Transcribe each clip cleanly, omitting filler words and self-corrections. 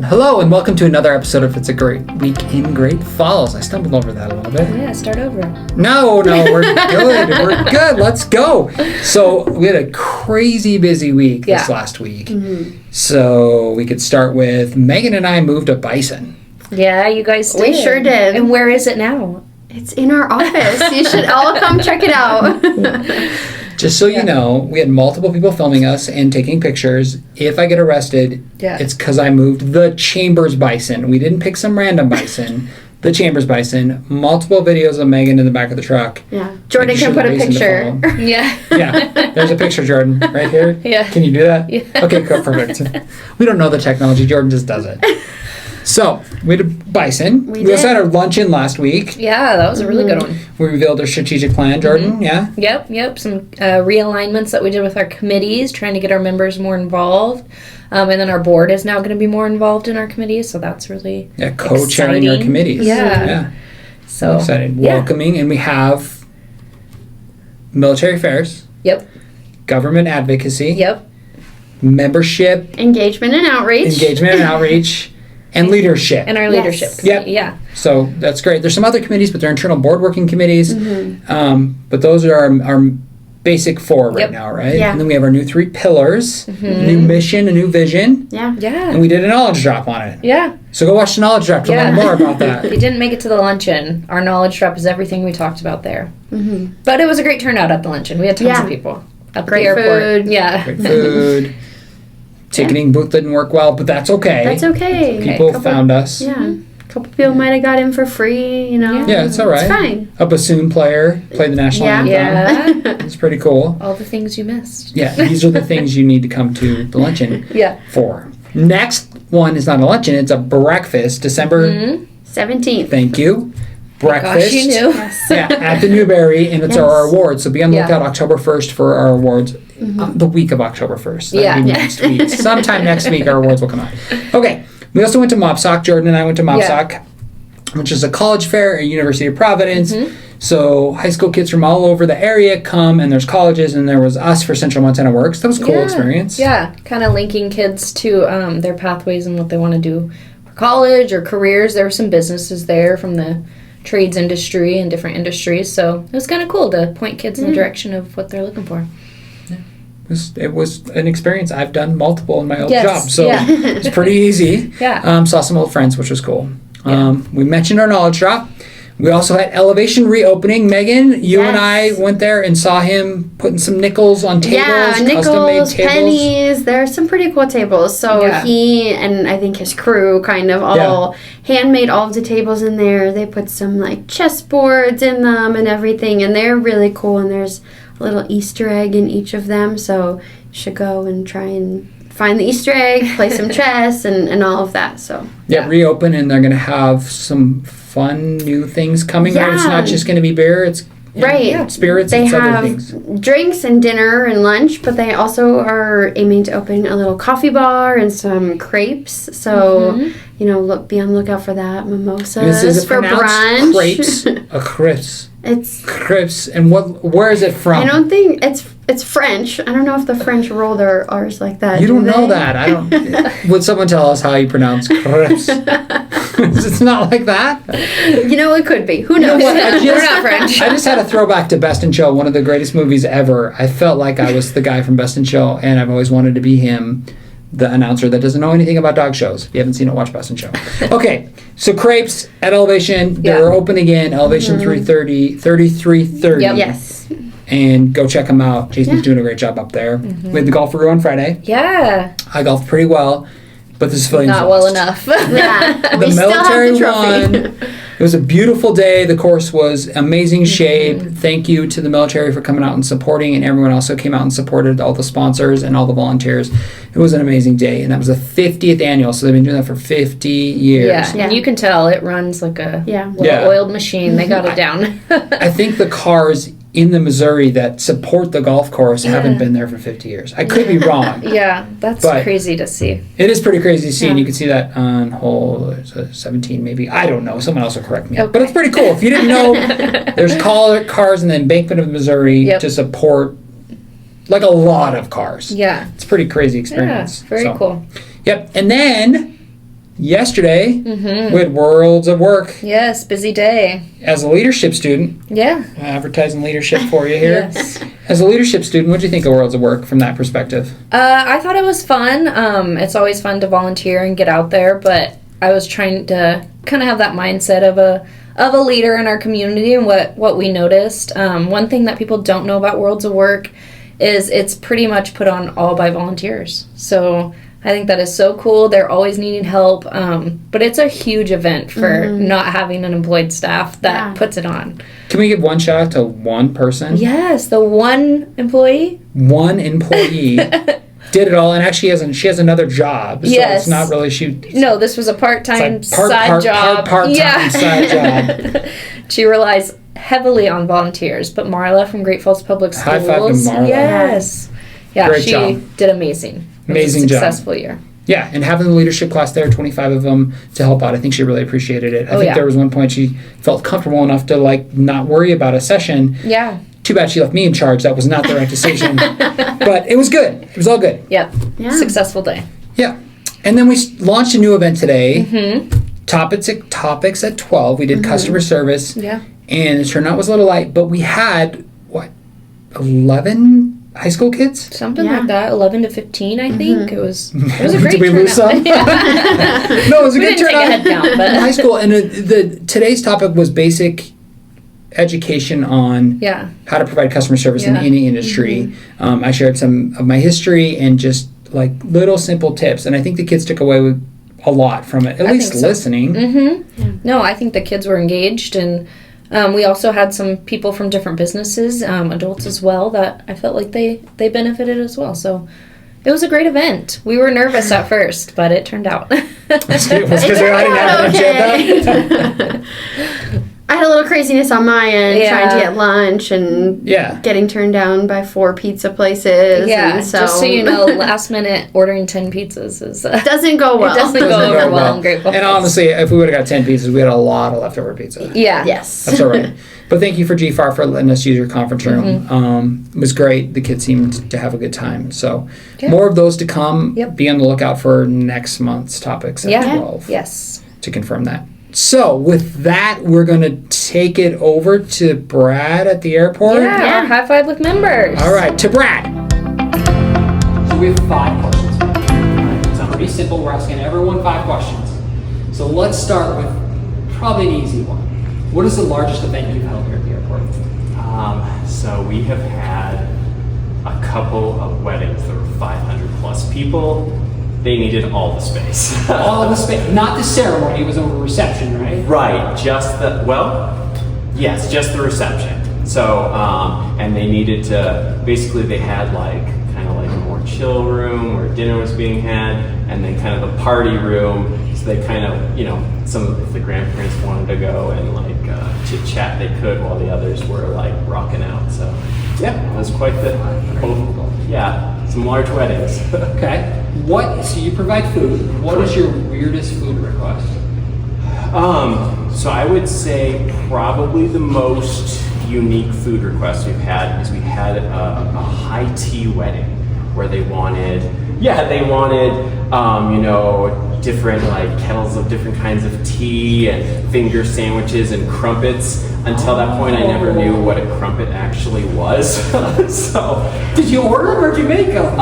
Hello and welcome to another episode of It's a Great Week in Great Falls. I stumbled over that a little bit. Yeah, start over. No, we're good. We're good. Let's go. So we had a crazy busy week this last week. Mm-hmm. So we could start with Megan and I moved to Bison. Yeah, you guys did. We sure did. And where is it now? It's in our office. You should all come check it out. Just so you know, we had multiple people filming us and taking pictures. If I get arrested, it's because I moved the Chambers Bison. We didn't pick some random bison. The Chambers Bison. Multiple videos of Megan in the back of the truck. Yeah. Jordan can put a picture. Yeah. Yeah. There's a picture, Jordan, right here. Yeah. Can you do that? Yeah. Okay, cool, perfect. We don't know the technology. Jordan just does it. So, we did Bison. We also had our luncheon last week. Yeah, that was a really good one. We revealed our strategic plan, Jordan, yeah? Yep. Some realignments that we did with our committees, trying to get our members more involved. And then our board is now going to be more involved in our committees, so that's really co-chairing our committees. Yeah. So excited. Welcoming, and we have military affairs. Yep. Government advocacy. Yep. Membership. Engagement and outreach. And leadership. And our leadership committee, yeah. So that's great. There's some other committees, but they're internal board working committees. Mm-hmm. But those are our basic four right now, right? Yeah. And then we have our new 3 pillars, a new mission, a new vision. Yeah. And we did a knowledge drop on it. Yeah. So go watch the knowledge drop to learn more about that. If you didn't make it to the luncheon, our knowledge drop is everything we talked about there. Mm-hmm. But it was a great turnout at the luncheon. We had tons of people at the airport. Food. Yeah. Great food. Ticketing booth didn't work well, but that's okay. That's okay. People found us. Yeah. A couple people might have got in for free, you know. Yeah, it's all right. It's fine. A bassoon player played the national anthem. Yeah. It's pretty cool. All the things you missed. Yeah, these are the things you need to come to the luncheon for. Next one is not a luncheon, it's a breakfast, December 17th. Thank you. Breakfast. Gosh, you knew. Yes. At the Newberry, and it's our awards. So be on the lookout October 1st for our awards. The week of October 1st. That'll be next week. Sometime next week our awards will come out. Okay. We also went to MOPSOC. Jordan and I went to MOPSOC, which is a college fair at University of Providence. So high school kids from all over the area come, and there's colleges, and there was us for Central Montana Works. That was a cool experience. Yeah, kind of linking kids to their pathways and what they want to do for college or careers. There were some businesses there from the trades industry and different industries, so it was kind of cool to point kids in the direction of what they're looking for. It was an experience. I've done multiple in my old job, so it's pretty easy. Saw some old friends, which was cool. We mentioned our knowledge drop. We also had Elevation reopening. Megan, you and I went there and saw him putting some nickels on tables. Yeah, nickels, pennies. There are some pretty cool tables. So he and I think his crew kind of all handmade all of the tables in there. They put some like chessboards in them and everything, and they're really cool. And there's a little Easter egg in each of them, so you should go and try and find the Easter egg, play some chess, and all of that. So reopen, and they're going to have some fun new things coming out. It's not just going to be beer, it's spirits and other things. They have drinks and dinner and lunch, but they also are aiming to open a little coffee bar and some crepes. So, be on the lookout for that. Mimosas for brunch. Crepes. A crepes. It's crepes. And where is it from? I don't think it's French. I don't know if the French roll their R's like that. You don't know that. I don't. Would someone tell us how you pronounce crepes? It's not like that. It could be. Who knows? We're not French. I just had a throwback to Best in Show, one of the greatest movies ever. I felt like I was the guy from Best in Show, and I've always wanted to be him, the announcer that doesn't know anything about dog shows. If you haven't seen it, watch Best in Show. Okay, so crepes at Elevation. They're open again. Elevation 3330. Yes. And go check them out. Jason's doing a great job up there. We had the golferoo on Friday. Yeah. I golfed pretty well, but the civilians not well enough. The military won. It was a beautiful day. The course was amazing shape. Thank you to the military for coming out and supporting, and everyone also came out and supported all the sponsors and all the volunteers. It was an amazing day, and that was the 50th annual, so they've been doing that for 50 years. Yeah, and you can tell it runs like a well-oiled machine. They got it down. I think the cars in the Missouri that support the golf course haven't been there for 50 years. I could be wrong. Yeah, that's crazy to see. It is pretty crazy to see, and you can see that on hole 17 maybe. I don't know. Someone else will correct me. Okay. But it's pretty cool. If you didn't know, there's cars in the embankment of Missouri to support like a lot of cars. Yeah. It's a pretty crazy experience. Yeah, very cool. Yep. And then yesterday we had Worlds of Work. Yes, busy day. As a leadership student. Yeah. Advertising leadership for you here. Yes. As a leadership student, what do you think of Worlds of Work from that perspective? I thought it was fun. It's always fun to volunteer and get out there, but I was trying to kind of have that mindset of a leader in our community and what we noticed. One thing that people don't know about Worlds of Work is it's pretty much put on all by volunteers. So I think that is so cool. They're always needing help, but it's a huge event for not having an employed staff that puts it on. Can we give one shout out to one person? Yes, the one employee. One employee did it all, and actually she has another job. So it's not really No, this was a part-time side job. Part-time side job. She relies heavily on volunteers, but Marla from Great Falls Public Schools. High five to Marla. Yes. Yeah, Great she job. did amazing. Amazing job. Successful year. Yeah, and having the leadership class there, 25 of them to help out, I think she really appreciated it. I think there was one point she felt comfortable enough to not worry about a session. Yeah. Too bad she left me in charge. That was not the right decision. But it was good. It was all good. Yep. Yeah. Successful day. Yeah. And then we launched a new event today. Topics at 12. We did customer service. Yeah. And the turnout was a little light, but we had, 11 high school kids? Something like that, 11 to 15, I think. It was a great turnout. Did we lose some? No, it was a good turnout. We didn't take a head count, but... In high school, and today's topic was basic education on how to provide customer service in any industry. I shared some of my history and just little simple tips, and I think the kids took away with a lot from it, at least listening. Yeah. No, I think the kids were engaged, and we also had some people from different businesses, adults as well, that I felt like they benefited as well. So it was a great event. We were nervous at first, but it turned out. Was because I didn't have an I had a little craziness on my end, trying to get lunch and getting turned down by 4 pizza places. Yeah, and just so you know, last minute ordering 10 pizzas doesn't go well. It doesn't go over well in Great Falls. And honestly, if we would have got 10 pizzas, we had a lot of leftover pizza. Yeah. Yes. That's all right. But thank you for GFAR for letting us use your conference room. It was great. The kids seemed to have a good time. So more of those to come. Yep. Be on the lookout for next month's topics at 12. Yes. To confirm that. So, with that, we're going to take it over to Brad at the airport. Yeah, high five with members. All right, to Brad. So, we have 5 questions. It's pretty simple. We're asking everyone 5 questions. So, let's start with probably an easy one. What is the largest event you've held here at the airport? So, we have had a couple of weddings that were 500 plus people. They needed all the space. All the space, not the ceremony. It was over reception, right? Right, just the just the reception. So, and they needed to, basically they had kind of a more chill room where dinner was being had, and then kind of the party room. So they kind of, if the grandparents wanted to go and chit chat, they could while the others were rocking out. So, it was quite some large weddings. Okay. So you provide food. What is your weirdest food request? So I would say probably the most unique food request we've had is we had a high tea wedding where they wanted different kettles of different kinds of tea and finger sandwiches and crumpets. Until that point, I never knew what a crumpet actually was. So, did you order them or did you make them?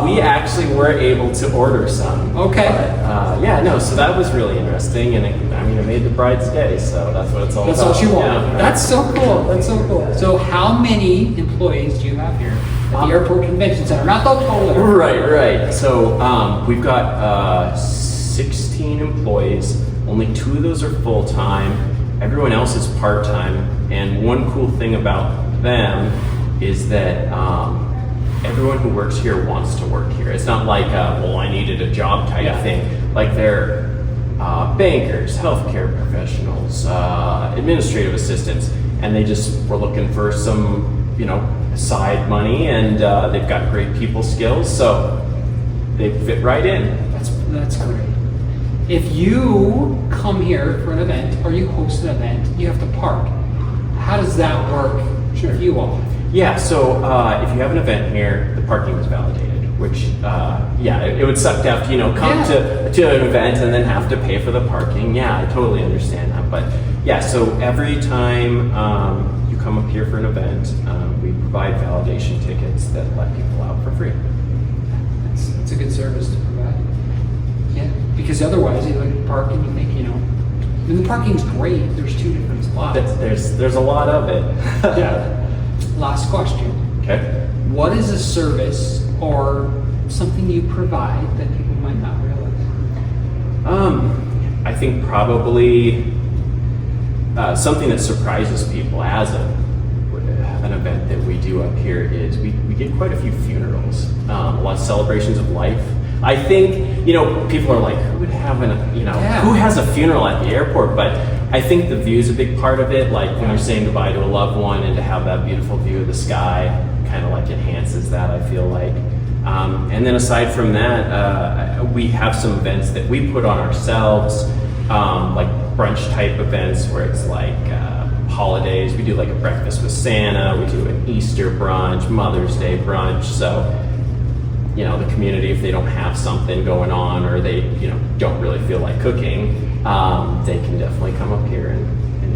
We actually were able to order some. Okay. But, so that was really interesting, and it made the bride's day. So that's what it's all about. That's all she wanted. Yeah. That's so cool. That's so cool. So how many employees do you have here at the Airport Convention Center? Not the total. Right. So we've got 16 employees. Only 2 of those are full-time. Everyone else is part-time, and one cool thing about them is that everyone who works here wants to work here. It's not I needed a job type thing. They're bankers, healthcare professionals, administrative assistants, and they just were looking for some, side money, and they've got great people skills, so they fit right in. That's great. If you come here for an event or you host an event, you have to park. How does that work for you all? Yeah, so if you have an event here, the parking is validated. which it would suck to have to come to an event and then have to pay for the parking. Yeah, I totally understand that. But yeah, so every time you come up here for an event, we provide validation tickets that let people out for free. That's a good service to provide. Yeah, because otherwise you look at parking and you think, the parking's great. There's 2 different spots. There's a lot of it. Yeah. Last question. Okay. What is a service or something you provide that people might not realize? I think probably something that surprises people as an event that we do up here is we get quite a few funerals, a lot of celebrations of life. I think, people are like, who would have who has a funeral at the airport? But I think the view is a big part of it. Like when you're saying goodbye to a loved one and to have that beautiful view of the sky kind of like enhances that, I feel like. And then aside from that, we have some events that we put on ourselves, like brunch type events where it's like holidays. We do like a breakfast with Santa. We do an Easter brunch, Mother's Day brunch. So, the community, if they don't have something going on or they, don't really feel like cooking, they can definitely come up here and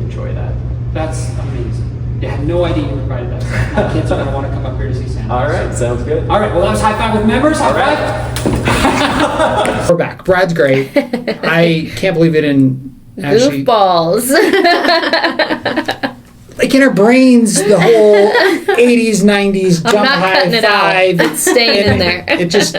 enjoy that. That's amazing. I had no idea you provided that. My kids are going to want to come up here to see Santa. All right, sounds good. All right, well, that was High Five with Members. High five. We're back. Brad's great. I can't believe it in actually. Goofballs. Like in our brains, the whole 80s, 90s jump high five. It's staying in there. It just.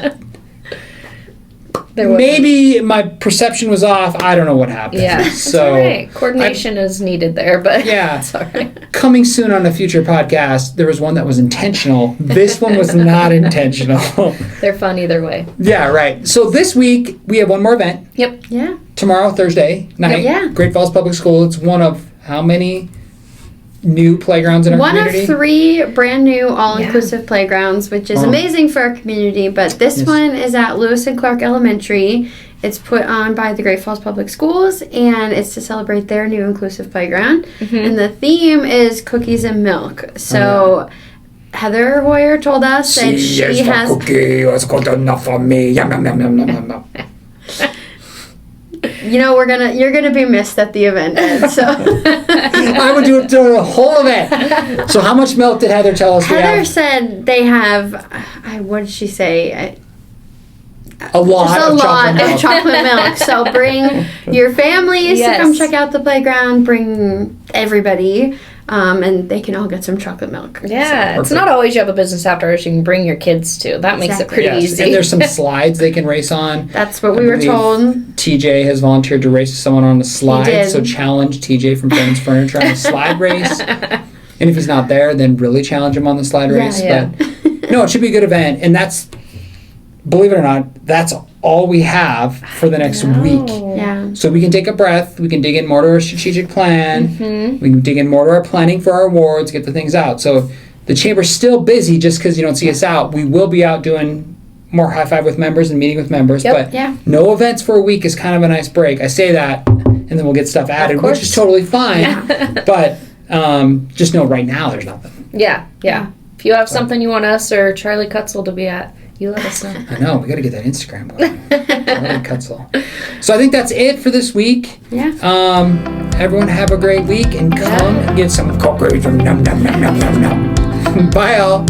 Maybe my perception was off. I don't know what happened. Yeah, so all right. Coordination is needed there, but yeah, it's all right. Coming soon on a future podcast, there was one that was intentional. This one was not intentional. They're fun either way. Yeah, right. So this week we have one more event. Yep. Yeah. Tomorrow, Thursday night. Yeah. Great Falls Public School. It's one of how many new playgrounds in our community? One of 3 brand new all-inclusive playgrounds, which is amazing for our community. But this one is at Lewis and Clark Elementary. It's put on by the Great Falls Public Schools, and it's to celebrate their new inclusive playground. Mm-hmm. And the theme is cookies and milk. So Heather Hoyer told us that she has... cookie was good enough for me. Yum, yum, yum, yum, yum, yum. You're gonna be missed at the event, Ed, so I would do it to the whole event. So how much milk did Heather tell us? Heather said they have. What did she say? A lot of chocolate milk. So bring your families to come check out the playground. Bring everybody. And they can all get some chocolate milk. Yeah, so, it's not always you have a business after hours you can bring your kids to. That makes it pretty easy. And there's some slides they can race on. That's what we were told. TJ has volunteered to race someone on a slide, so challenge TJ from Friends Furniture on a slide race. And if he's not there, then really challenge him on the slide race. Yeah. But no, it should be a good event. And that's, believe it or not, that's all we have for the next week. Yeah. So we can take a breath. We can dig in more to our strategic plan. Mm-hmm. We can dig in more to our planning for our awards, get the things out. So the chamber's still busy just because you don't see us out. We will be out doing more High Five with members and meeting with members. But no events for a week is kind of a nice break. I say that, and then we'll get stuff added, which is totally fine. Yeah. But just know right now there's nothing. Yeah. If you have something you want us or Charlie Cutzel to be at, you let us know. I know. We got to get that Instagram going. Charlie Cutzel. So I think that's it for this week. Yeah. Everyone have a great week and come and get some cookies. Bye, all.